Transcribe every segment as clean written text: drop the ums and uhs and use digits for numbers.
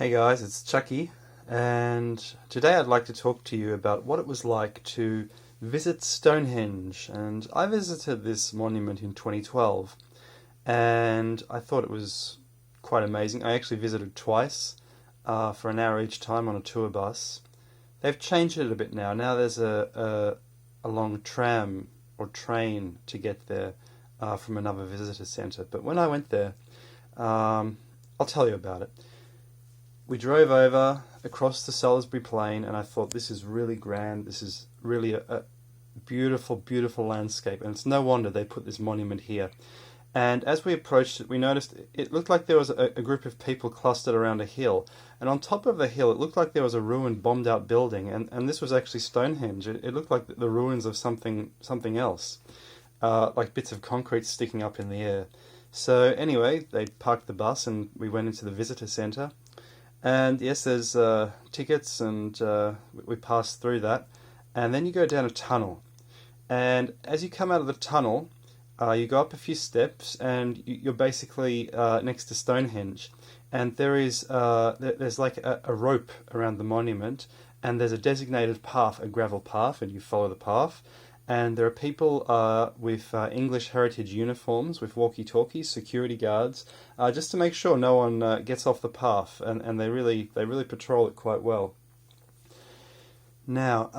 Hey guys, it's Chucky, and today I'd like to talk to you about what it was like to visit Stonehenge. And I visited this monument in 2012, and I thought it was quite amazing. I actually visited twice for an hour each time on a tour bus. They've changed it a bit now. Now there's a long tram or train to get there from another visitor centre. But when I went there, I'll tell you about it. We drove over across the Salisbury Plain, and I thought, this is really grand. This is really a beautiful, beautiful landscape, and it's no wonder they put this monument here. And as we approached it, we noticed it looked like there was a group of people clustered around a hill, and on top of the hill it looked like there was a ruined, bombed out building, and this was actually Stonehenge. It looked like the ruins of something else, like bits of concrete sticking up in the air. So anyway, they parked the bus and we went into the visitor centre. And yes, there's tickets, and we passed through that. And then you go down a tunnel. And as you come out of the tunnel, you go up a few steps, and you're basically next to Stonehenge. And there's like a rope around the monument, and there's a designated path, a gravel path, and you follow the path. And there are people with English heritage uniforms, with walkie-talkies, security guards, just to make sure no one gets off the path, and they really patrol it quite well. Now,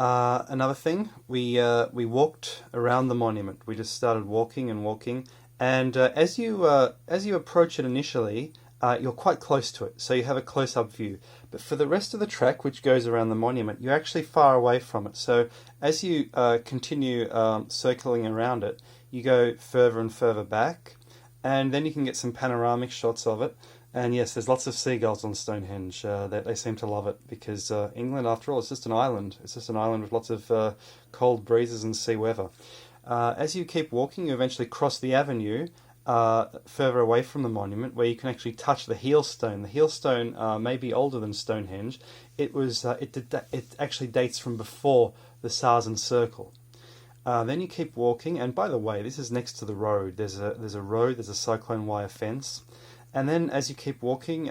another thing, we walked around the monument. We just started walking and walking, and as you approach it initially, you're quite close to it, so you have a close-up view. But for the rest of the track, which goes around the monument, you're actually far away from it. So as you continue circling around it, you go further and further back, and then you can get some panoramic shots of it. And yes, there's lots of seagulls on Stonehenge. They seem to love it, because England, after all, is just an island. It's just an island with lots of cold breezes and sea weather. As you keep walking, you eventually cross the avenue, further away from the monument, where you can actually touch the heel stone. The heel stone may be older than Stonehenge. It actually dates from before the Sarsen Circle. Then you keep walking, and by the way, this is next to the road. There's a road. There's a cyclone wire fence, and then as you keep walking,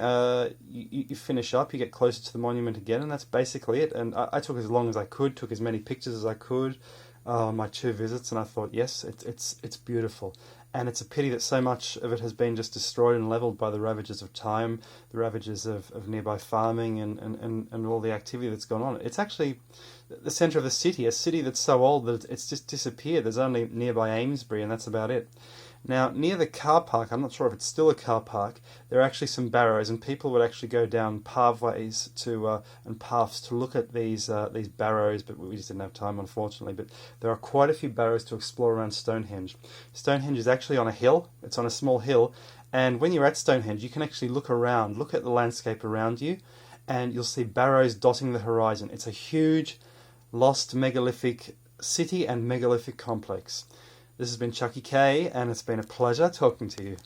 you finish up. You get closer to the monument again, and that's basically it. And I took as long as I could, took as many pictures as I could on my 2 visits, and I thought, yes, it's beautiful. And it's a pity that so much of it has been just destroyed and levelled by the ravages of time, the ravages of nearby farming and all the activity that's gone on. It's actually the centre of the city, a city that's so old that it's just disappeared. There's only nearby Amesbury, and that's about it. Now, near the car park, I'm not sure if it's still a car park, there are actually some barrows, and people would actually go down pathways and paths to look at these barrows, but we just didn't have time, unfortunately. But there are quite a few barrows to explore around Stonehenge. Stonehenge is actually on a hill. It's on a small hill, and when you're at Stonehenge, you can actually look around, look at the landscape around you, and you'll see barrows dotting the horizon. It's a huge, lost megalithic city and megalithic complex. This has been Chucky K, and it's been a pleasure talking to you.